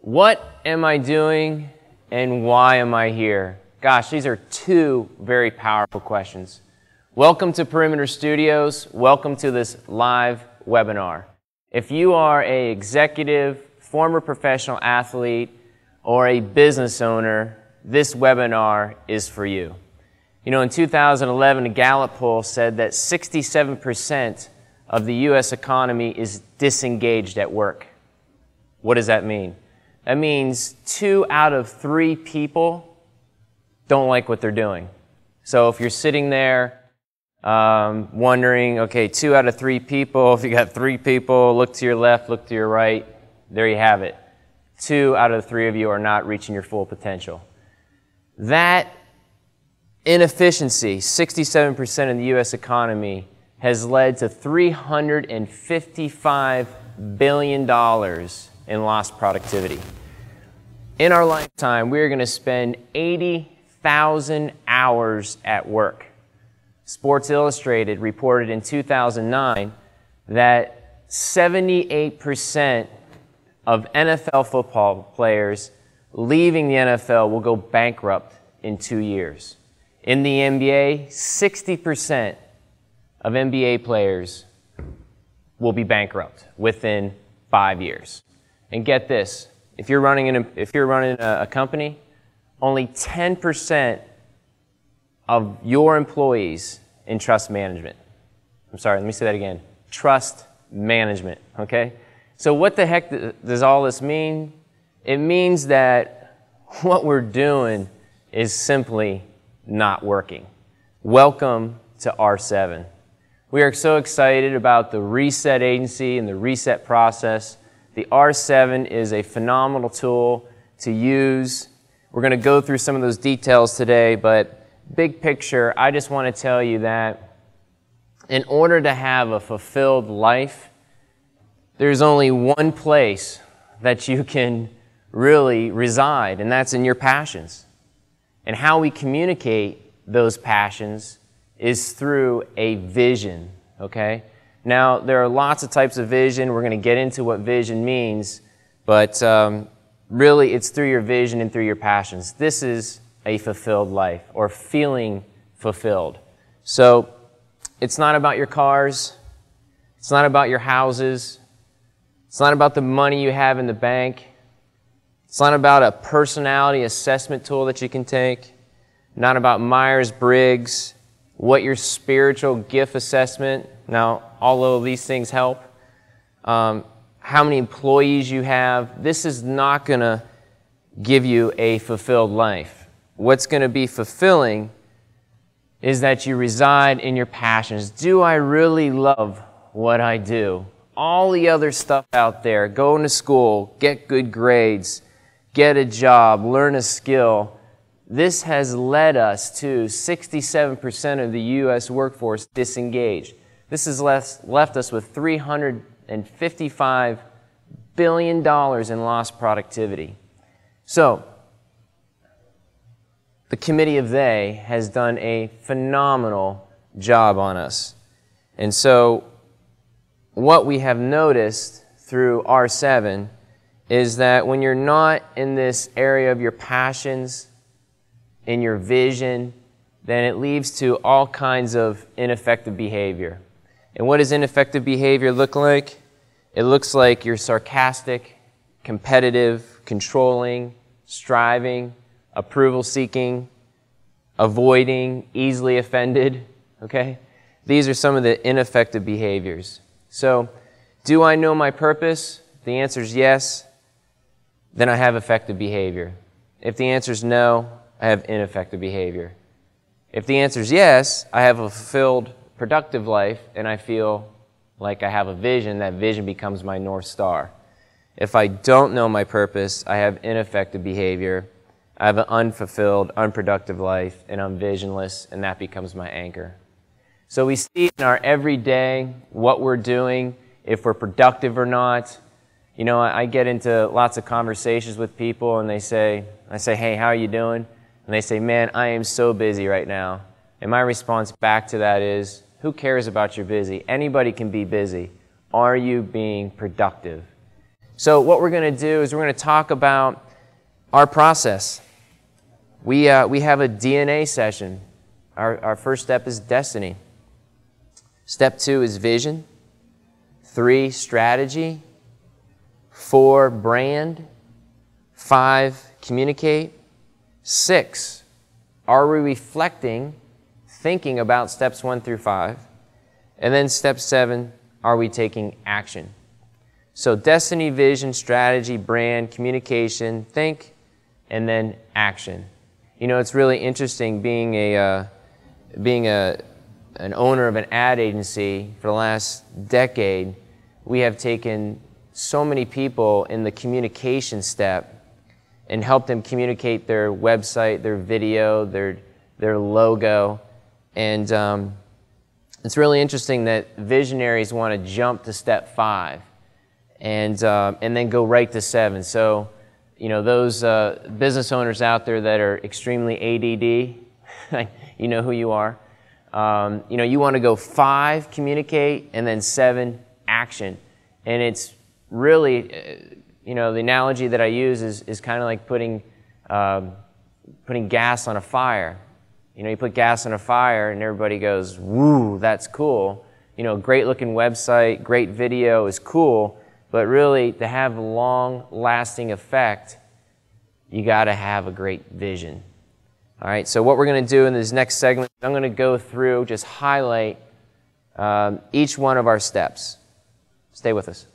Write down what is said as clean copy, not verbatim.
What am I doing and why am I here? Gosh, these are two very powerful questions. Welcome to Perimeter Studios. Welcome to this live webinar. If you are an executive, former professional athlete, or a business owner, this webinar is for you. You know, in 2011, a Gallup poll said that 67% of the U.S. economy is disengaged at work. What does that mean? That means 2 out of 3 people don't like what they're doing. So if you're sitting there wondering, okay, 2 out of 3 people, if you got 3 people, look to your left, look to your right, there you have it. 2 out of the 3 of you are not reaching your full potential. That inefficiency, 67% of the U.S. economy, has led to $355 billion in lost productivity. In our lifetime, we are going to spend 80,000 hours at work. Sports Illustrated reported in 2009 that 78% of NFL football players leaving the NFL will go bankrupt in 2 years. In the NBA, 60% of NBA players will be bankrupt within 5 years. And get this, if you're running a company, only 10% of your employees entrust management. I'm sorry, let me say that again. Trust management, okay? So what the heck does all this mean? It means that what we're doing is simply not working. Welcome to R7. We are so excited about the Reset Agency and the Reset process. The R7 is a phenomenal tool to use. We're going to go through some of those details today, but big picture, I just want to tell you that in order to have a fulfilled life, there's only one place that you can really reside, and that's in your passions. And how we communicate those passions is through a vision, okay? Now, there are lots of types of vision. We're going to get into what vision means, but really it's through your vision and through your passions. This is a fulfilled life, or feeling fulfilled. So it's not about your cars. It's not about your houses. It's not about the money you have in the bank. It's not about a personality assessment tool that you can take. Not about Myers-Briggs, what your spiritual gift assessment. Now, although these things help, how many employees you have, this is not going to give you a fulfilled life. What's going to be fulfilling is that you reside in your passions. Do I really love what I do? All the other stuff out there, going to school, get good grades, get a job, learn a skill, this has led us to 67% of the U.S. workforce disengaged. This has left us with $355 billion in lost productivity. So, the Committee of They has done a phenomenal job on us. And so, what we have noticed through R7 is that when you're not in this area of your passions, in your vision, then it leads to all kinds of ineffective behavior. And what does ineffective behavior look like? It looks like you're sarcastic, competitive, controlling, striving, approval-seeking, avoiding, easily offended, okay? These are some of the ineffective behaviors. So, do I know my purpose? If the answer is yes, then I have effective behavior. If the answer is no, I have ineffective behavior. If the answer is yes, I have a fulfilled, productive life, and I feel like I have a vision. That vision becomes my North Star. If I don't know my purpose, I have ineffective behavior. I have an unfulfilled, unproductive life, and I'm visionless, and that becomes my anchor. So we see in our everyday what we're doing, if we're productive or not. You know, I get into lots of conversations with people, and I say, hey, how are you doing? And they say, man, I am so busy right now. And my response back to that is, who cares about your busy? Anybody can be busy. Are you being productive? So what we're going to do is we're going to talk about our process. We have a DNA session. Our first step is destiny. Step 2 is vision. 3, strategy. 4, brand. 5, communicate. 6, are we reflecting, thinking about steps 1 through 5? And then step 7, are we taking action? So destiny, vision, strategy, brand, communication, think, and then action. You know, it's really interesting being an owner of an ad agency for the last decade. We have taken so many people in the communication step and helped them communicate their website, their video, their logo. And it's really interesting that visionaries want to jump to step 5 and then go right to 7. So, you know, those business owners out there that are extremely ADD, you know who you are. You know, you want to go 5, communicate, and then 7, action. And it's really, you know, the analogy that I use is kind of like putting gas on a fire. You know, you put gas on a fire and everybody goes, woo, that's cool. You know, great looking website, great video is cool, but really to have a long lasting effect, you got to have a great vision. All right, so what we're going to do in this next segment, I'm going to go through, just highlight each one of our steps. Stay with us.